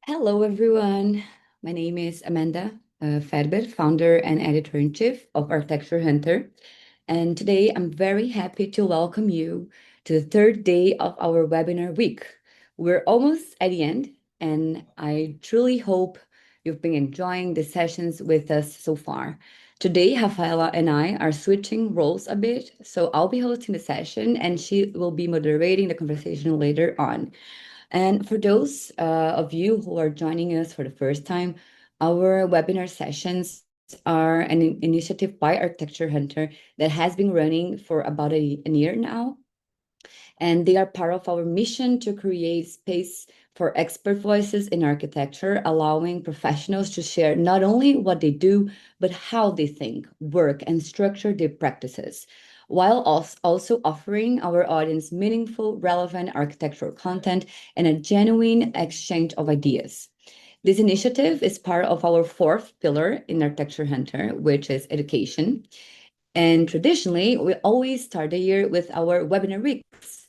Hello, everyone. My name is Amanda Ferber, founder and editor-in-chief of Architecture Hunter. And today I'm very happy to welcome you to the third day of our webinar week. We're almost at the end, and I truly hope you've been enjoying the sessions with us so far. Today, Rafaela and I are switching roles a bit, so I'll be hosting the session and she will be moderating the conversation later on. And for those of you who are joining us for the first time, our webinar sessions are an initiative by Architecture Hunter that has been running for about a year now. And they are part of our mission to create space for expert voices in architecture, allowing professionals to share not only what they do, but how they think, work, and structure their practices, while also offering our audience meaningful, relevant architectural content and a genuine exchange of ideas. This initiative is part of our fourth pillar in Architecture Hunter, which is education. And traditionally, we always start the year with our webinar weeks.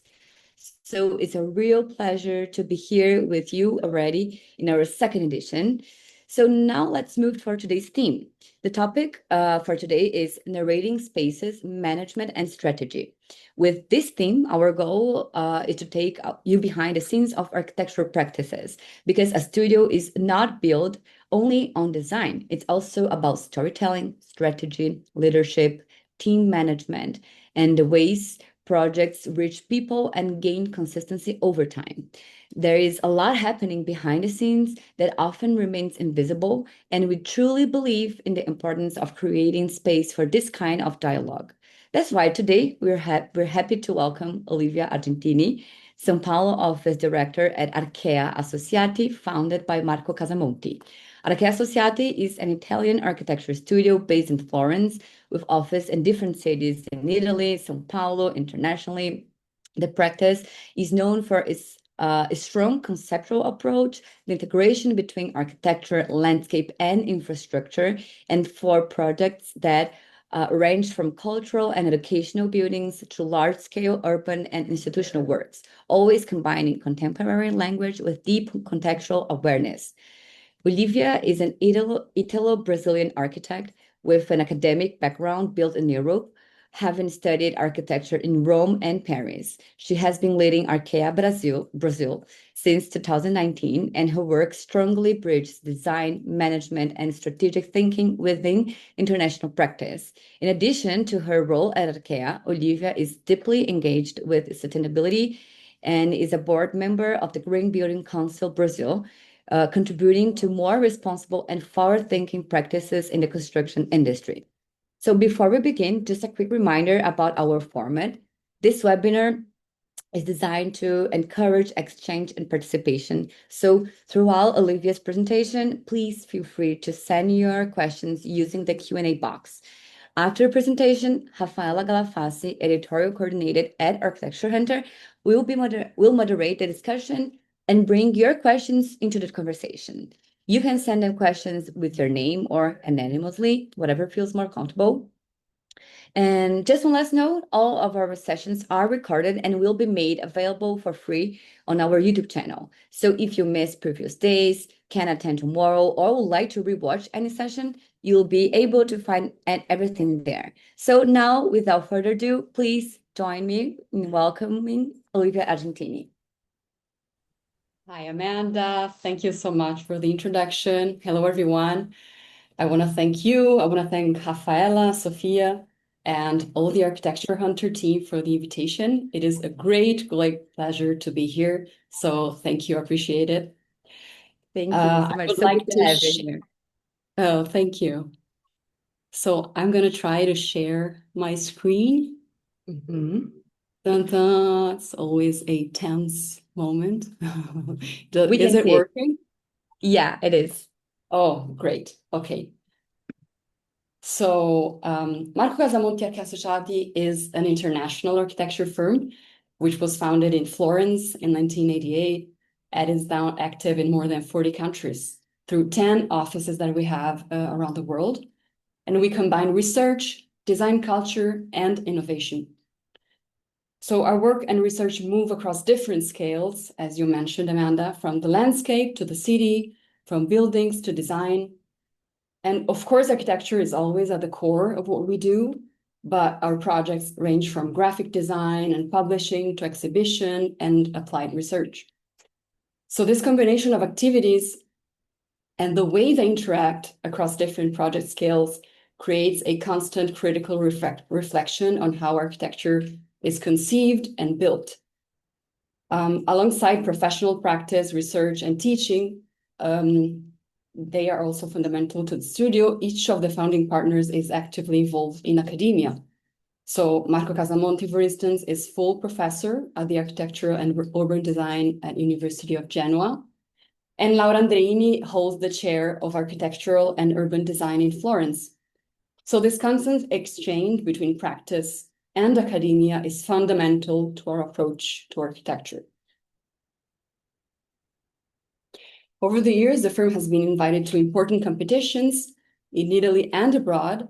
So it's a real pleasure to be here with you already in our second edition. So now let's move for today's theme. The topic for today is narrating spaces, management, and strategy. With this theme, our goal is to take you behind the scenes of architectural practices, because a studio is not built only on design. It's also about storytelling, strategy, leadership, team management, and the ways projects reach people and gain consistency over time. There is a lot happening behind the scenes that often remains invisible, and we truly believe in the importance of creating space for this kind of dialogue. That's why today we're happy to welcome Olivia Argentini, São Paulo Office Director at Archea Associati, founded by Marco Casamonti. Archea Associati is an Italian architecture studio based in Florence, with office in different cities in Italy, São Paulo, internationally. The practice is known for its a strong conceptual approach, the integration between architecture, landscape, and infrastructure, and for projects that range from cultural and educational buildings to large-scale urban and institutional works, always combining contemporary language with deep contextual awareness. Olivia is an Italo-Brazilian architect with an academic background built in Europe, having studied architecture in Rome and Paris. She has been leading Archea Brazil since 2019, and her work strongly bridges design, management, and strategic thinking within international practice. In addition to her role at Archea, Olivia is deeply engaged with sustainability and is a board member of the Green Building Council Brazil, contributing to more responsible and forward-thinking practices in the construction industry. So before we begin, just a quick reminder about our format. This webinar is designed to encourage exchange and participation. So throughout Olivia's presentation, please feel free to send your questions using the Q&A box. After the presentation, Rafaela Galafasi, editorial coordinator at Architecture Hunter, will moderate the discussion and bring your questions into the conversation. You can send them questions with your name or anonymously, whatever feels more comfortable. And just one last note, all of our sessions are recorded and will be made available for free on our YouTube channel. So if you missed previous days, can attend tomorrow, or would like to rewatch any session, you'll be able to find everything there. So now, without further ado, please join me in welcoming Olivia Argentini. Hi, Amanda. Thank you so much for the introduction. Hello, everyone. I want to thank you. I want to thank Rafaela, Sophia, and all the Architecture Hunter team for the invitation. It is a great pleasure to be here. So thank you. I appreciate it. Thank you so much. So good to have you here. Oh, thank you. So I'm going to try to share my screen. Dun, dun. It's always a tense moment. Is it working? Yeah, it is. Oh, great. Okay. So Marco Casamonti Archea Associati is an international architecture firm, which was founded in Florence in 1988 and is now active in more than 40 countries through 10 offices that we have around the world. And we combine research, design culture, and innovation. So our work and research move across different scales, as you mentioned, Amanda, from the landscape to the city, from buildings to design. And of course, architecture is always at the core of what we do, but our projects range from graphic design and publishing to exhibition and applied research. So this combination of activities and the way they interact across different project scales creates a constant critical reflection on how architecture is conceived and built. Alongside professional practice, research, and teaching, they are also fundamental to the studio. Each of the founding partners is actively involved in academia. So Marco Casamonti, for instance, is full professor at the Architecture and Urban Design at University of Genoa. And Laura Andreini holds the chair of Architectural and Urban Design in Florence. So this constant exchange between practice and academia is fundamental to our approach to architecture. Over the years, the firm has been invited to important competitions in Italy and abroad,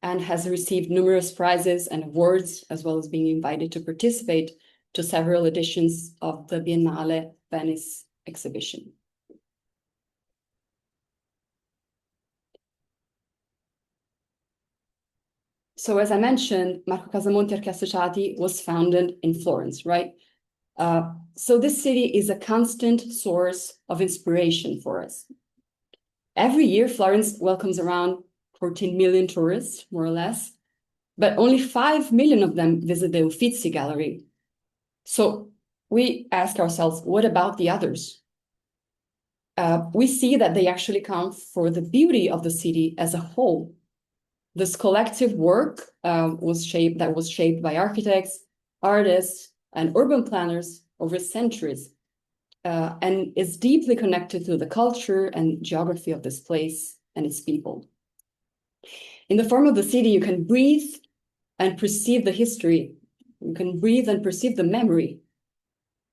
and has received numerous prizes and awards, as well as being invited to participate to several editions of the Biennale Venice exhibition. So as I mentioned, Marco Casamonti Archea Associati was founded in Florence, right? So this city is a constant source of inspiration for us. Every year, Florence welcomes around 14 million tourists, more or less, but only 5 million of them visit the Uffizi Gallery. So we ask ourselves, what about the others? We see that they actually count for the beauty of the city as a whole. This collective work was shaped by architects, artists, and urban planners over centuries, and is deeply connected to the culture and geography of this place and its people. In the form of the city, you can breathe and perceive the history. You can breathe and perceive the memory,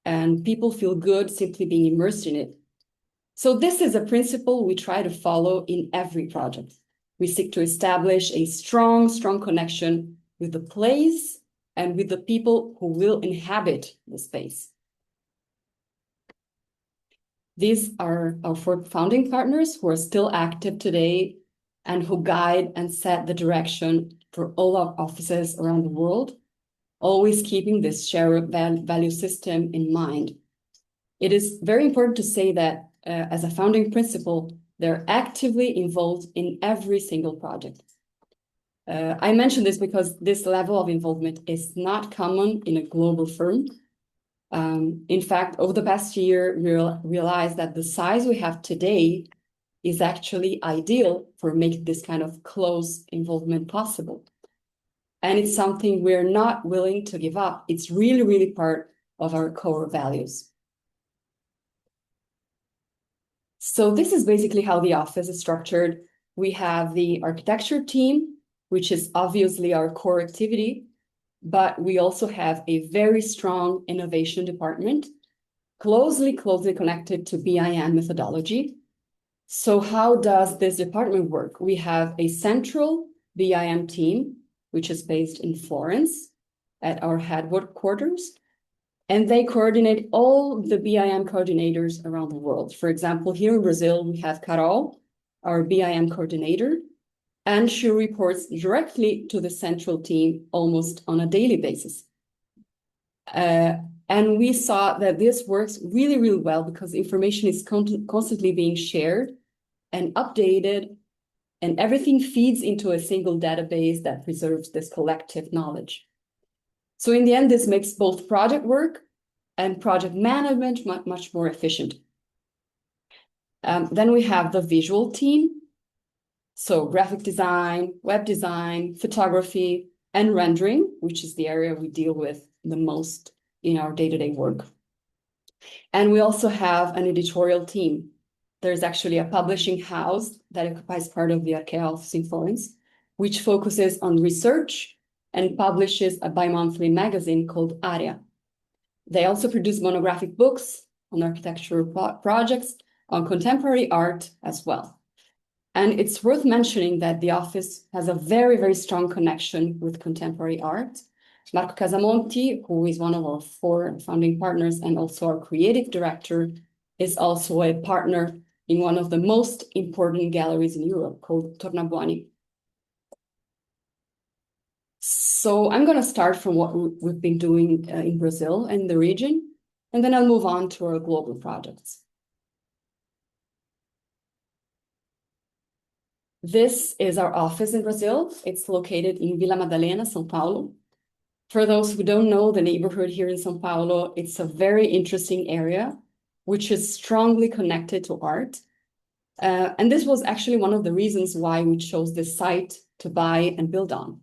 and people feel good simply being immersed in it. So this is a principle we try to follow in every project. We seek to establish a strong connection with the place and with the people who will inhabit the space. These are our 4 founding partners who are still active today and who guide and set the direction for all our offices around the world, always keeping this shared value system in mind. It is very important to say that as a founding principle, they're actively involved in every single project. I mention this because this level of involvement is not common in a global firm. In fact, over the past year, we realized that the size we have today is actually ideal for making this kind of close involvement possible. And it's something we're not willing to give up. It's really, really part of our core values. So this is basically how the office is structured. We have the architecture team, which is obviously our core activity, but we also have a very strong innovation department, closely connected to BIM methodology. So how does this department work? We have a central BIM team, which is based in Florence at our headquarters, and they coordinate all the BIM coordinators around the world. For example, here in Brazil, we have Carol, our BIM coordinator, and she reports directly to the central team almost on a daily basis. And we saw that this works really, really well because information is constantly being shared and updated, and everything feeds into a single database that preserves this collective knowledge. So in the end, this makes both project work and project management much more efficient. Then we have the visual team. So graphic design, web design, photography, and rendering, which is the area we deal with the most in our day-to-day work. And we also have an editorial team. There's actually a publishing house that occupies part of the Archea office in Florence, which focuses on research and publishes a bi-monthly magazine called Archea. They also produce monographic books on architectural projects, on contemporary art as well. And it's worth mentioning that the office has a very, very strong connection with contemporary art. Marco Casamonti, who is one of our 4 founding partners and also our creative director, is also a partner in one of the most important galleries in Europe called Tornabuoni. So I'm going to start from what we've been doing in Brazil and the region, and then I'll move on to our global projects. This is our office in Brazil. It's located in Vila Madalena, São Paulo. For those who don't know the neighborhood here in São Paulo, it's a very interesting area, which is strongly connected to art. And this was actually one of the reasons why we chose this site to buy and build on.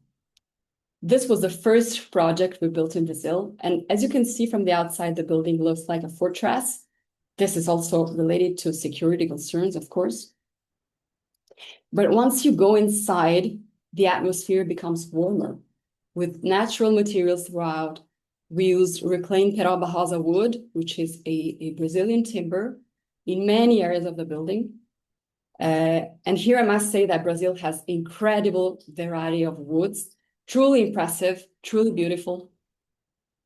This was the first project we built in Brazil. And as you can see from the outside, the building looks like a fortress. This is also related to security concerns, of course. But once you go inside, the atmosphere becomes warmer with natural materials throughout. We used reclaimed peroba rosa wood, which is a Brazilian timber, in many areas of the building. And here I must say that Brazil has incredible variety of woods, truly impressive, truly beautiful.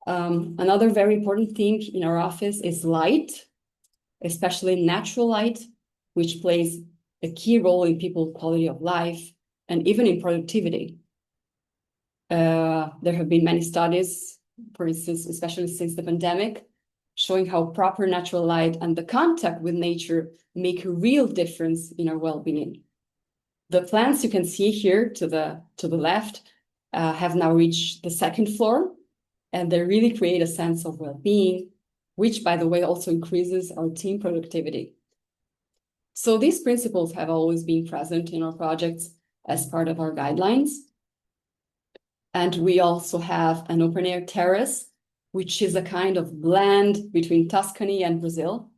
Another very important theme in our office is light, especially natural light, which plays a key role in people's quality of life and even in productivity. There have been many studies, for instance, especially since the pandemic, showing how proper natural light and the contact with nature make a real difference in our well-being. The plants you can see here to the left have now reached the 2nd floor, and they really create a sense of well-being, which, by the way, also increases our team productivity. So these principles have always been present in our projects as part of our guidelines. And we also have an open-air terrace, which is a kind of blend between Tuscany and Brazil,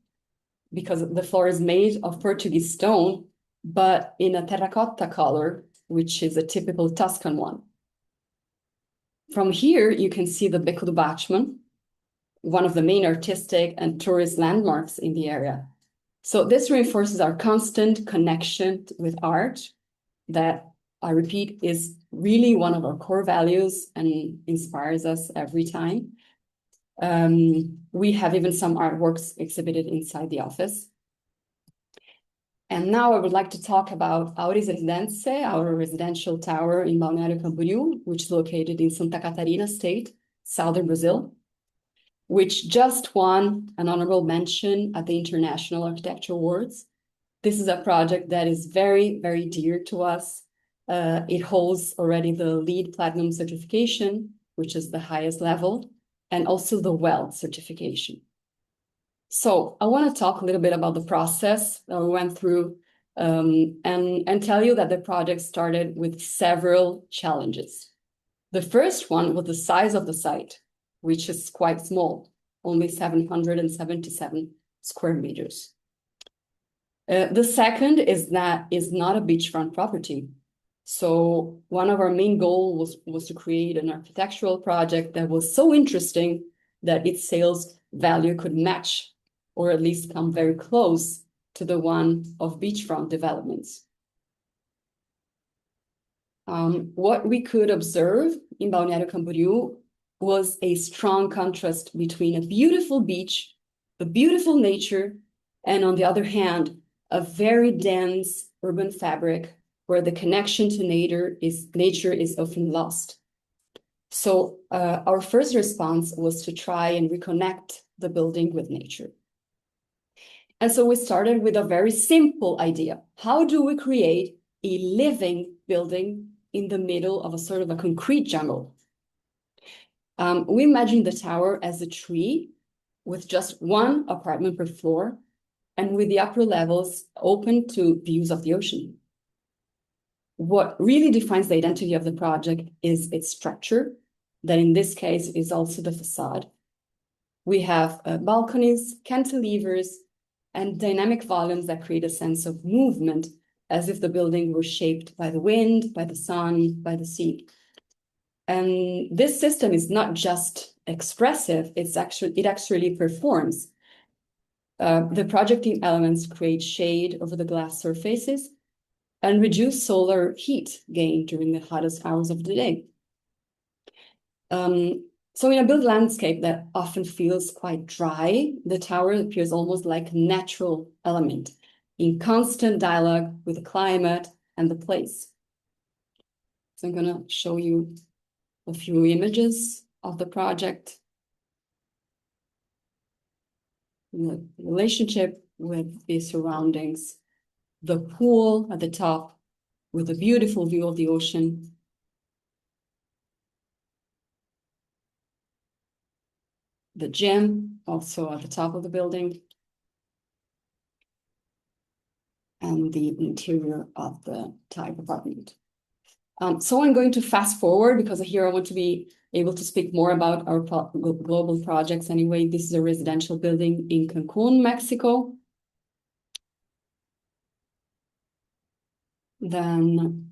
because the floor is made of Portuguese stone, but in a terracotta color, which is a typical Tuscan one. From here, you can see the Beco do Batman, one of the main artistic and tourist landmarks in the area. So this reinforces our constant connection with art that, I repeat, is really one of our core values and inspires us every time. We have even some artworks exhibited inside the office. And now I would like to talk about Auris Residence, our residential tower in Balneário Camboriú, which is located in Santa Catarina state, southern Brazil, which just won an honorable mention at the International Architecture Awards. This is a project that is very, very dear to us. It holds already the LEED Platinum certification, which is the highest level, and also the WELL certification. So I want to talk a little bit about the process that we went through and tell you that the project started with several challenges. The first one was the size of the site, which is quite small, only 777 square meters. The second is that it's not a beachfront property. So one of our main goals was to create an architectural project that was so interesting that its sales value could match or at least come very close to the one of beachfront developments. What we could observe in Balneário Camboriú was a strong contrast between a beautiful beach, a beautiful nature, and on the other hand, a very dense urban fabric where the connection to nature is often lost. So our first response was to try and reconnect the building with nature. And so we started with a very simple idea. How do we create a living building in the middle of a sort of a concrete jungle? We imagined the tower as a tree with just one apartment per floor and with the upper levels open to views of the ocean. What really defines the identity of the project is its structure, that in this case is also the facade. We have balconies, cantilevers, and dynamic volumes that create a sense of movement, as if the building were shaped by the wind, by the sun, by the sea. And this system is not just expressive, it actually performs. The projecting elements create shade over the glass surfaces and reduce solar heat gain during the hottest hours of the day. So in a built landscape that often feels quite dry, the tower appears almost like a natural element in constant dialogue with the climate and the place. So I'm going to show you a few images of the project, the relationship with the surroundings, the pool at the top with a beautiful view of the ocean, the gym also at the top of the building, and the interior of the type apartment. So I'm going to fast forward because here I want to be able to speak more about our global projects. Anyway, this is a residential building in Cancun, Mexico. Then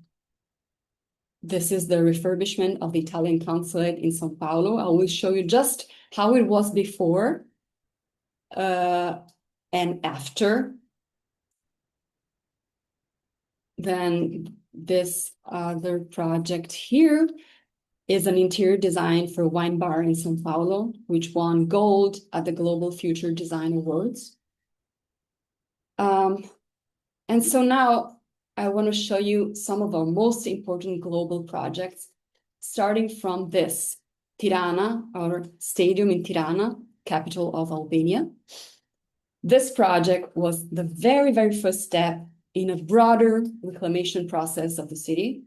this is the refurbishment of the Italian consulate in São Paulo. I will show you just how it was before and after. Then this other project here is an interior design for a wine bar in São Paulo, which won gold at the Global Future Design Awards. And so now I want to show you some of our most important global projects, starting from this, Tirana, our stadium in Tirana, capital of Albania. This project was the very, very first step in a broader reclamation process of the city.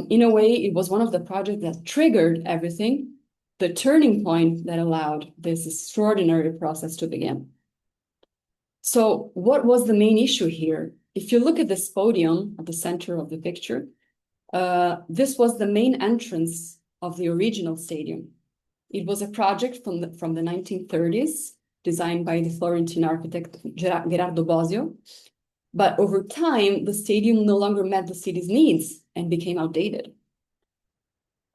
In a way, it was one of the projects that triggered everything, the turning point that allowed this extraordinary process to begin. So what was the main issue here? If you look at this podium at the center of the picture, this was the main entrance of the original stadium. It was a project from the 1930s, designed by the Florentine architect Gerardo Bosio. But over time, the stadium no longer met the city's needs and became outdated.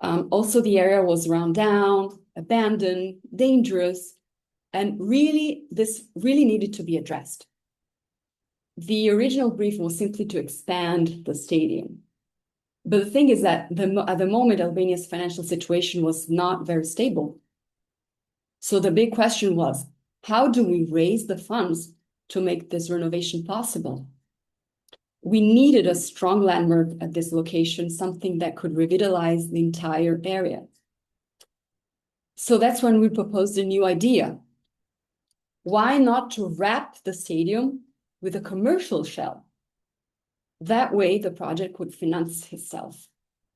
Also, the area was run down, abandoned, dangerous, and this really needed to be addressed. The original brief was simply to expand the stadium. But the thing is that at the moment, Albania's financial situation was not very stable. So the big question was, how do we raise the funds to make this renovation possible? We needed a strong landmark at this location, something that could revitalize the entire area. So that's when we proposed a new idea. Why not to wrap the stadium with a commercial shell? That way, the project would finance itself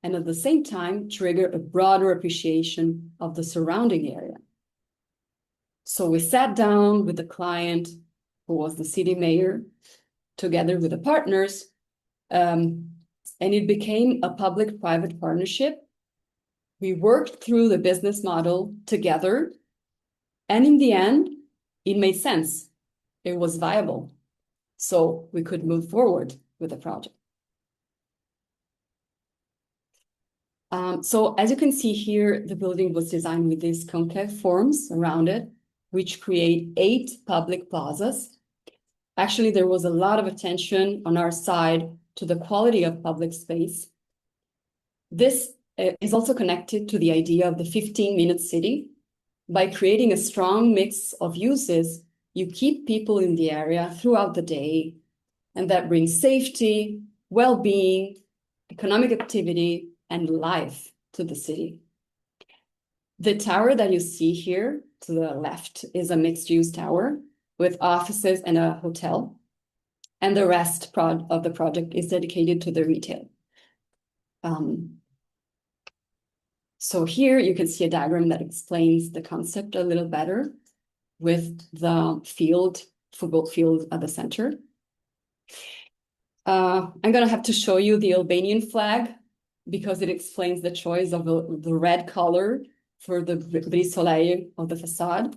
and at the same time trigger a broader appreciation of the surrounding area. So we sat down with the client, who was the city mayor, together with the partners, and it became a public-private partnership. We worked through the business model together, and in the end, it made sense. It was viable, so we could move forward with the project. So as you can see here, the building was designed with these concave forms around it, which create 8 public plazas. Actually, there was a lot of attention on our side to the quality of public space. This is also connected to the idea of the 15-minute city. By creating a strong mix of uses, you keep people in the area throughout the day, and that brings safety, well-being, economic activity, and life to the city. The tower that you see here to the left is a mixed-use tower with offices and a hotel, and the rest of the project is dedicated to the retail. So here you can see a diagram that explains the concept a little better with the football field at the center. I'm going to have to show you the Albanian flag because it explains the choice of the red color for the brise soleil of the facade.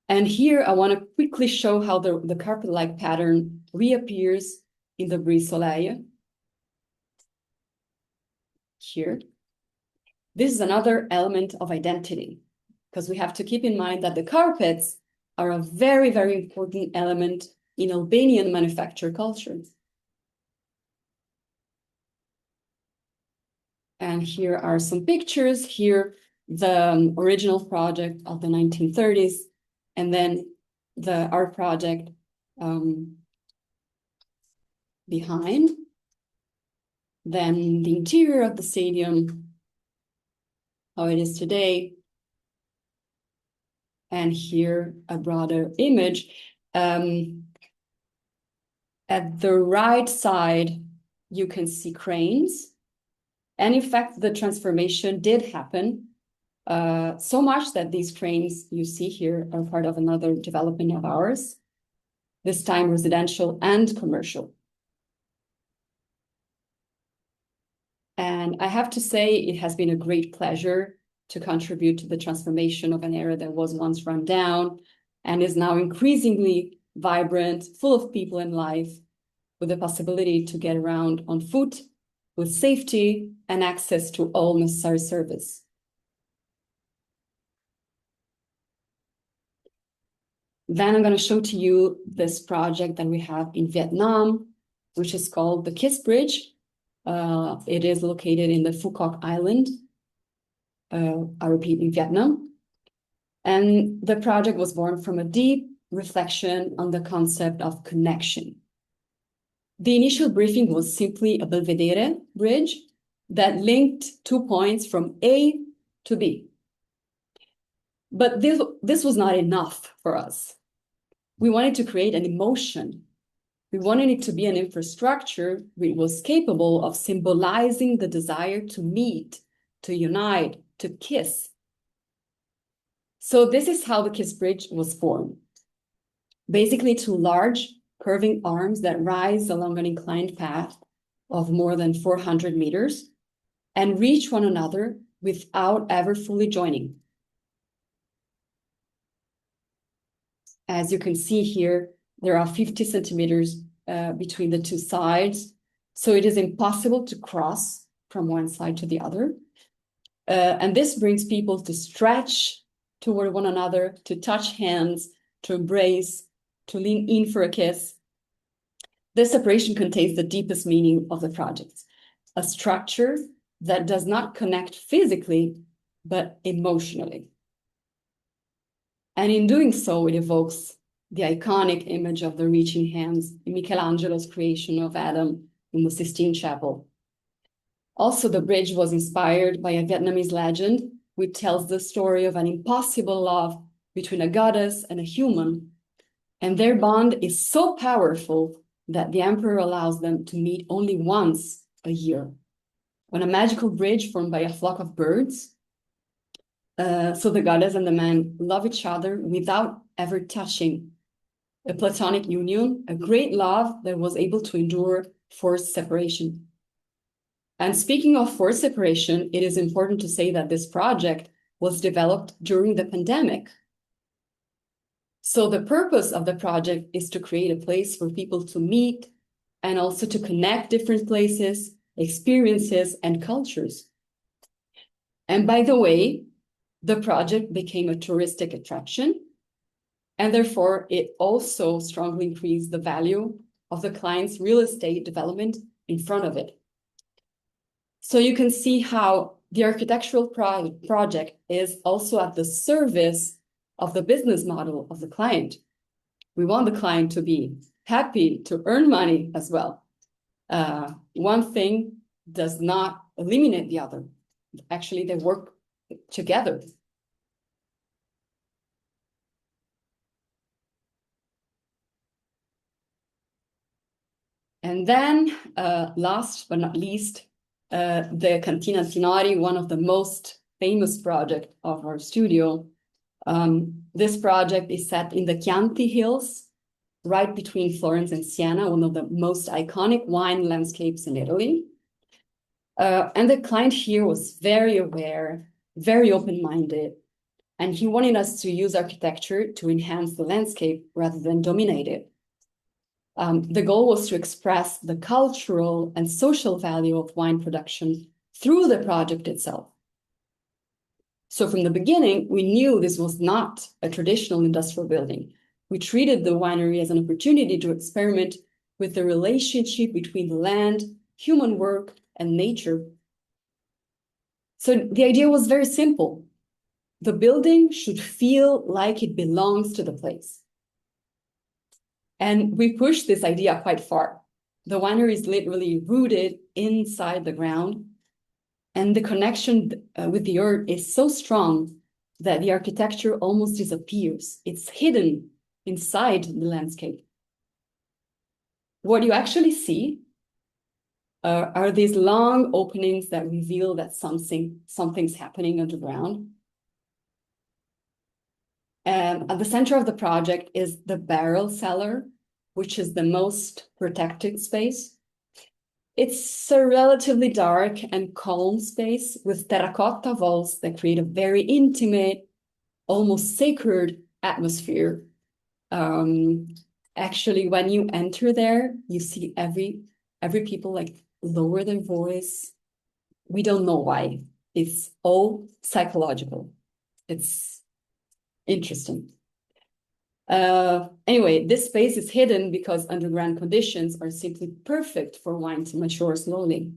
And here I want to quickly show how the carpet-like pattern reappears in the brise soleil. Here. This is another element of identity, because we have to keep in mind that the carpets are a very, very important element in Albanian manufacture culture. And here are some pictures. Here, the original project of the 1930s, and then the art project behind. Then the interior of the stadium, how it is today. And here, a broader image. At the right side, you can see cranes. And in fact, the transformation did happen so much that these cranes you see here are part of another development of ours, this time residential and commercial. And I have to say, it has been a great pleasure to contribute to the transformation of an area that was once run down and is now increasingly vibrant, full of people and life, with the possibility to get around on foot, with safety and access to all necessary service. Then I'm going to show to you this project that we have in Vietnam, which is called the Kiss Bridge. It is located in the Phu Quoc Island, I repeat, in Vietnam. And the project was born from a deep reflection on the concept of connection. The initial briefing was simply a Belvedere bridge that linked 2 points from A to B. But this was not enough for us. We wanted to create an emotion. We wanted it to be an infrastructure which was capable of symbolizing the desire to meet, to unite, to kiss. So this is how the Kiss Bridge was formed. Basically, two large curving arms that rise along an inclined path of more than 400 meters and reach one another without ever fully joining. As you can see here, there are 50 centimeters between the two sides, so it is impossible to cross from one side to the other. And this brings people to stretch toward one another, to touch hands, to embrace, to lean in for a kiss. This separation contains the deepest meaning of the project, a structure that does not connect physically, but emotionally. And in doing so, it evokes the iconic image of the reaching hands in Michelangelo's creation of Adam in the Sistine Chapel. Also, the bridge was inspired by a Vietnamese legend which tells the story of an impossible love between a goddess and a human. And their bond is so powerful that the emperor allows them to meet only once a year on a magical bridge formed by a flock of birds. So the goddess and the man love each other without ever touching. A platonic union, a great love that was able to endure forced separation. And speaking of forced separation, it is important to say that this project was developed during the pandemic. So the purpose of the project is to create a place for people to meet and also to connect different places, experiences, and cultures. And by the way, the project became a touristic attraction, and therefore it also strongly increased the value of the client's real estate development in front of it. So you can see how the architectural project is also at the service of the business model of the client. We want the client to be happy, to earn money as well. One thing does not eliminate the other. Actually, they work together. And then, last but not least, the Cantina Tinori, one of the most famous projects of our studio. This project is set in the Chianti Hills, right between Florence and Siena, one of the most iconic wine landscapes in Italy. And the client here was very aware, very open-minded, and he wanted us to use architecture to enhance the landscape rather than dominate it. The goal was to express the cultural and social value of wine production through the project itself. So from the beginning, we knew this was not a traditional industrial building. We treated the winery as an opportunity to experiment with the relationship between the land, human work, and nature. So the idea was very simple. The building should feel like it belongs to the place. And we pushed this idea quite far. The winery is literally rooted inside the ground, and the connection with the earth is so strong that the architecture almost disappears. It's hidden inside the landscape. What you actually see are these long openings that reveal that something's happening underground. And at the center of the project is the barrel cellar, which is the most protected space. It's a relatively dark and calm space with terracotta walls that create a very intimate, almost sacred atmosphere. Actually, when you enter there, you see every people like lower their voice. We don't know why. It's all psychological. It's interesting. Anyway, this space is hidden because underground conditions are simply perfect for wine to mature slowly.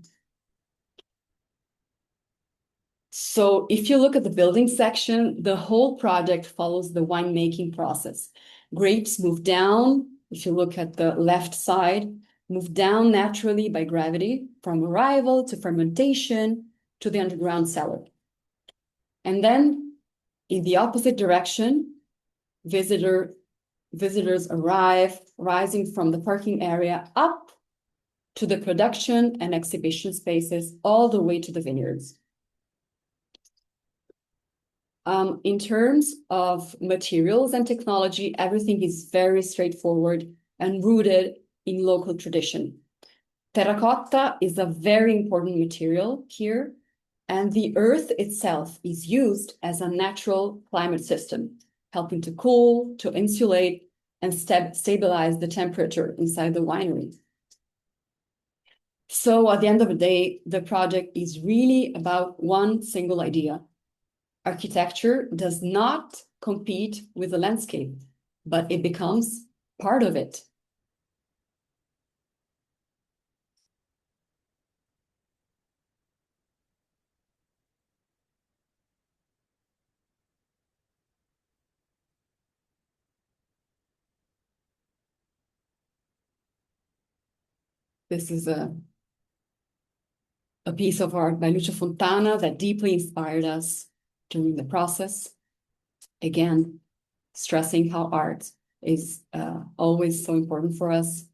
So if you look at the building section, the whole project follows the winemaking process. Grapes move down. If you look at the left side, move down naturally by gravity from arrival to fermentation to the underground cellar. And then in the opposite direction, visitors arrive, rising from the parking area up to the production and exhibition spaces, all the way to the vineyards. In terms of materials and technology, everything is very straightforward and rooted in local tradition. Terracotta is a very important material here, and the earth itself is used as a natural climate system, helping to cool, to insulate, and stabilize the temperature inside the winery. So at the end of the day, the project is really about one single idea. Architecture does not compete with the landscape, but it becomes part of it. This is a piece of art by Lucio Fontana that deeply inspired us during the process. Again, stressing how art is always so important for us.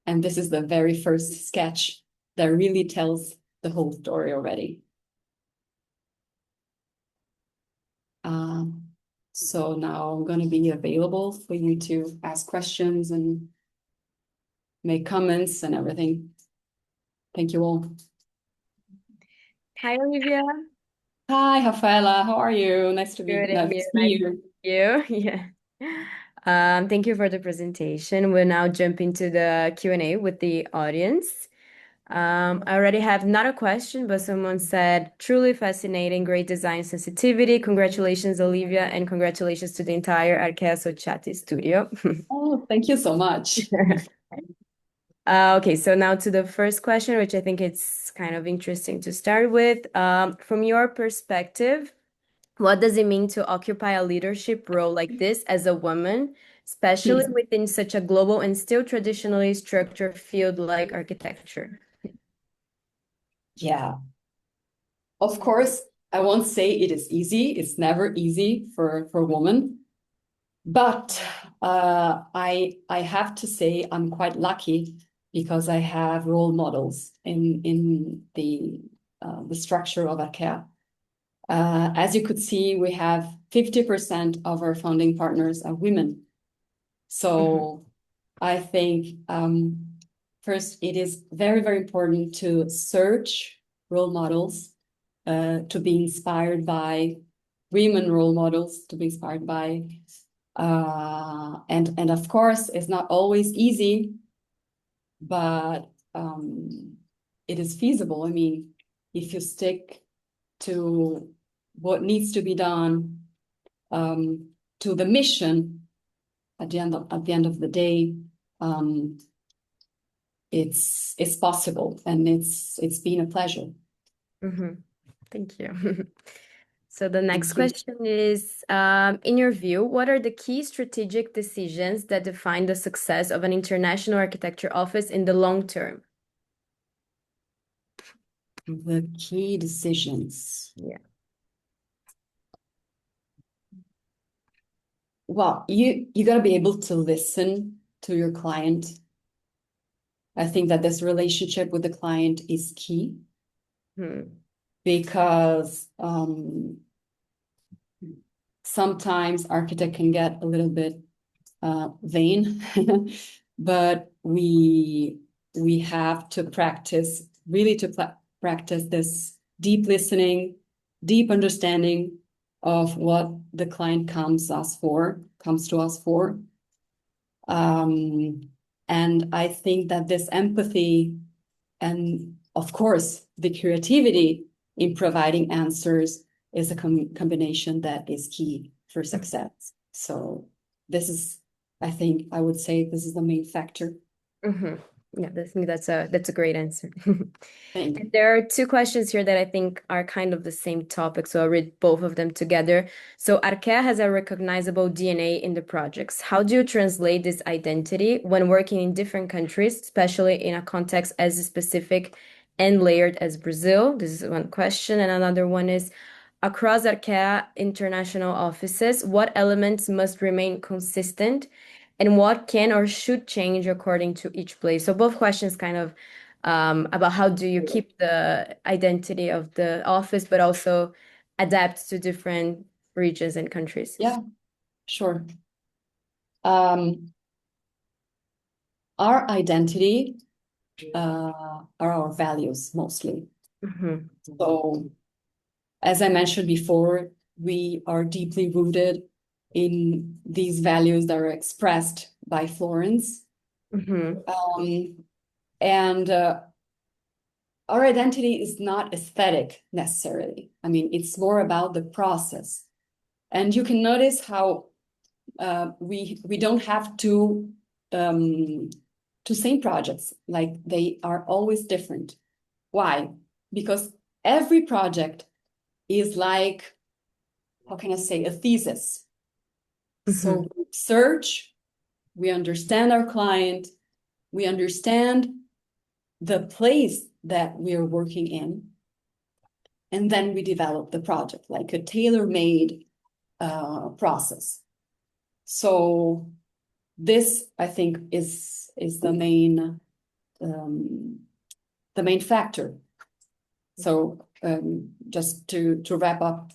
And this is the very first sketch that really tells the whole story already. So now I'm going to be available for you to ask questions and make comments and everything. Thank you all. Hi, Olivia. Hi, Rafaela. How are you? Nice to Good, meet and nice you? to meet Nice to you. meet you. Yeah. Thank you for the presentation. We'll now jump into the Q&A with the audience. I already have not a question, but someone said, truly fascinating, great design sensitivity. Congratulations, Olivia, and congratulations to the entire Archea Associati studio. Oh, thank you so much. Okay, so now to the first question, which I think it's kind of interesting to start with. From your perspective, what does it mean to occupy a leadership role like this as a woman, especially within such a global and still traditionally structured field like architecture? Yeah. Of course, I won't say it is easy. It's never easy for women. But I have to say I'm quite lucky because I have role models in the structure of Archea. As you could see, we have 50% of our founding partners are women. So I think first it is very, very important to search role models, to be inspired by women role models, to be inspired by and of course, it's not always easy, but it is feasible. I mean, if you stick to what needs to be done, to the mission at the end of the day, it's possible, and it's been a pleasure. Thank you. So the next Thank you. question is, in your view, what are the key strategic decisions that define the success of an international architecture office in the long term? The key decisions. Yeah. Well, you got to be able to listen to your client. I think that this relationship with the client is key because sometimes architect can get a little bit vain, but we have to practice really to practice this deep listening, deep understanding of what the client comes to us for. And I think that this empathy and of course the creativity in providing answers is a combination that is key for success. So this is, I think I would say this is the main factor. Yeah, that's a great answer. Thank you. And there are two questions here that I think are kind of the same topic, so I'll read both of them together. So Archea has a recognizable DNA in the projects. How do you translate this identity when working in different countries, especially in a context as specific and layered as Brazil? This is one question. And another one is, across Archea international offices, what elements must remain consistent and what can or should change according to each place? So both questions kind of about how do you keep the identity of the office, but also adapt to different regions and countries. Yeah, sure. Our identity are our values mostly. So as I mentioned before, we are deeply rooted in these values that are expressed by Florence. And our identity is not aesthetic necessarily. I mean, it's more about the process. And you can notice how we don't have two same projects, like they are always different. Why? Because every project is like, how can I say, a thesis. So we search, we understand our client, we understand the place that we are working in, and then we develop the project like a tailor-made process. So this, I think, is the main factor. So just to wrap up,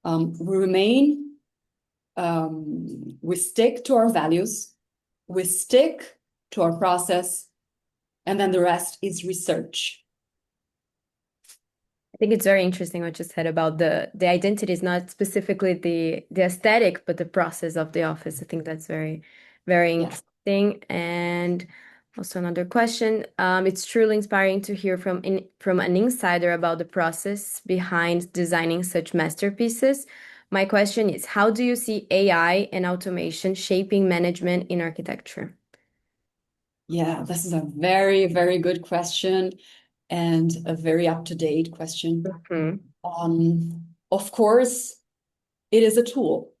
we remain, we stick to our values, we stick to our process, and then the rest is research. I think it's very interesting what you said about the identity is not specifically the aesthetic, but the process of the office. I think that's very, very interesting. And also another question. It's truly inspiring to hear from an insider about the process behind designing such masterpieces. My question is, how do you see AI and automation shaping management in architecture? Yeah, this is a very, very good question and a very up-to-date question. Of course, it is a tool.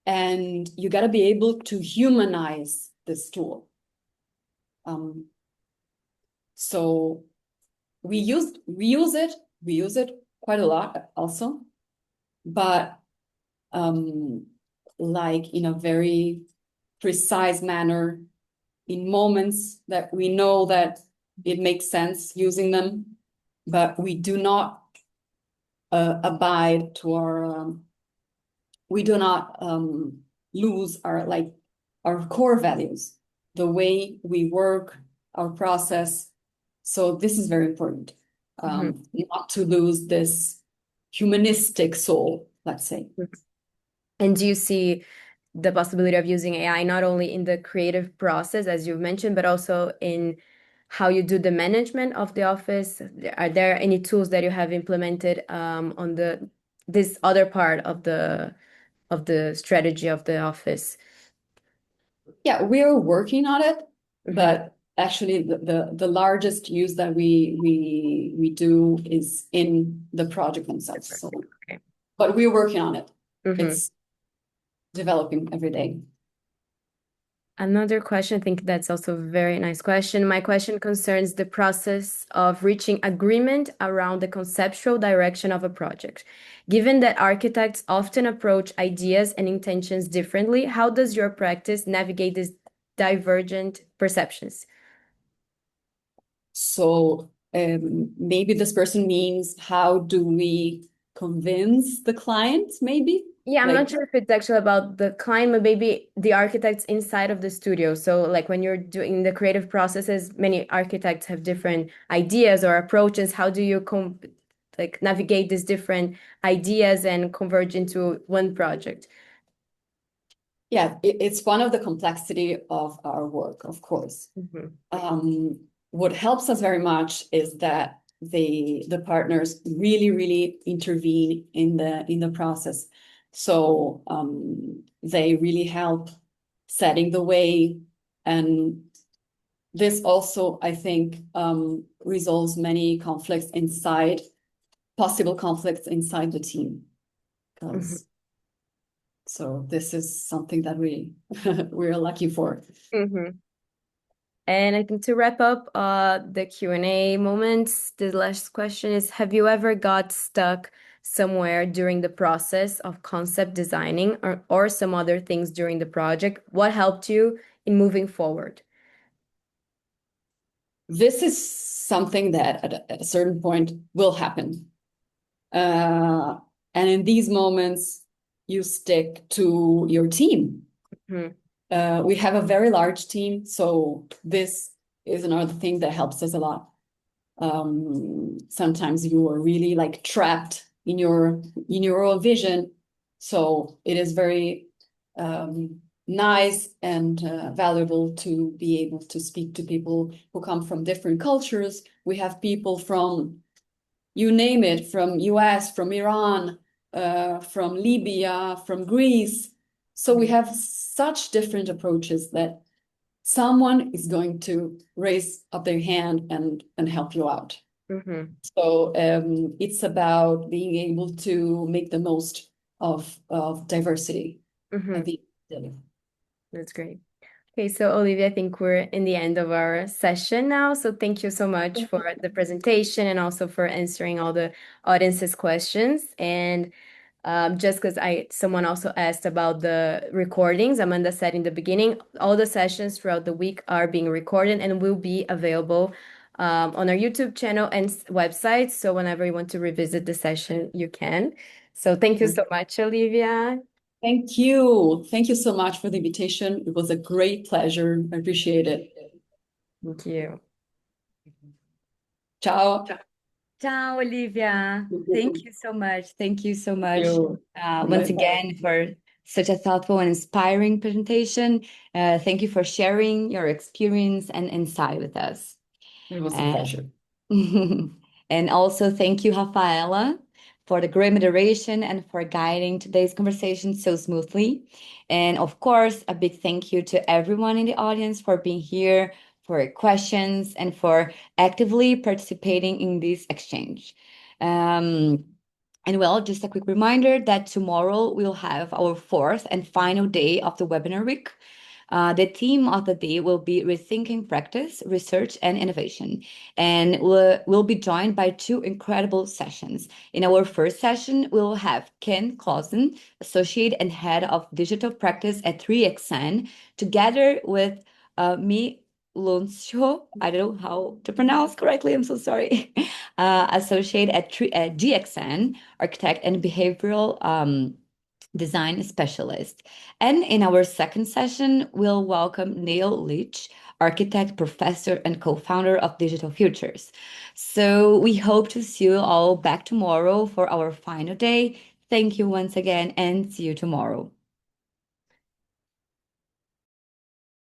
And you got to be able to humanize this tool. So we use it quite a lot also, but like in a very precise manner, in moments that we know that it makes sense using them, but we do not abide to our we do not lose our core values, the way we work, our process. So this is very important, not to lose this humanistic soul, let's say. And do you see the possibility of using AI not only in the creative process, as you've mentioned, but also in how you do the management of the office? Are there any tools that you have implemented on this other part of the strategy of the office? Yeah, we are working on it, but actually the largest use that we do is in the project themselves. So, Okay. but we're working on it. Mhm. It's developing every day. Another question, I think that's also a very nice question. My question concerns the process of reaching agreement around the conceptual direction of a project. Given that architects often approach ideas and intentions differently, how does your practice navigate these divergent perceptions? So maybe this person means, how do we convince the client, maybe? Yeah, I'm Like, not sure if it's actually about the client, but maybe the architects inside of the studio. So, like when you're doing the creative processes, many architects have different ideas or approaches. How do you like navigate these different ideas and converge into one project? yeah, it's one of the complexity of our work, of course. Mhm. What helps us very much is that the partners really intervene in the process. So they really help setting the way, and this also, I think, resolves many possible conflicts inside the team. Mhm. So this is something that we're lucky for. Mhm. And I think to wrap up the Q&A moments, the last question is, have you ever got stuck somewhere during the process of concept designing or some other things during the project? What helped you in moving forward? This is something that at a certain point will happen. And in these moments, you stick to your team. Mhm. We have a very large team, so this is another thing that helps us a lot. Sometimes you are really like trapped in your own vision, so it is very nice and valuable to be able to speak to people who come from different cultures. We have people from, you name it, from US, from Iran, from Libya, from Greece. So we have such different approaches that someone is going to raise up their hand and help you out. Mhm. So it's about being able to make the most of diversity Mhm. at the end of the day. That's great. Okay, so Olivia, I think we're in the end of our session now. So thank you so much for the presentation and also for answering all the audience's questions. And just because someone also asked about the recordings, Amanda said in the beginning, all the sessions throughout the week are being recorded and will be available on our YouTube channel and website. So whenever you want to revisit the session, you can. So thank you so much, Olivia. Thank you. Thank you so much for the invitation. It was a great pleasure. I appreciate it. Thank you. Ciao. Ciao, Olivia. Thank you so much. Thank you so much You. once again for such a thoughtful and inspiring presentation. Thank you for sharing your experience and insight with us. It was a And, pleasure. and also thank you, Rafaela, for the great moderation and for guiding today's conversation so smoothly. And of course, a big thank you to everyone in the audience for being here, for your questions, and for actively participating in this exchange. And well, just a quick reminder that tomorrow we'll have our fourth and final day of the webinar week. The theme of the day will be Rethinking Practice, Research, and Innovation. And we'll be joined by two incredible sessions. In our first session, we'll have Ken Clausen, Associate and Head of Digital Practice at 3XN, together with me, Lunsho, I don't know how to pronounce correctly, I'm so sorry, Associate at GXN, Architect and Behavioral Design Specialist. And in our second session, we'll welcome Neil Leach, architect, professor, and co-founder of Digital Futures. So we hope to see you all back tomorrow for our final day. Thank you once again, and see you tomorrow.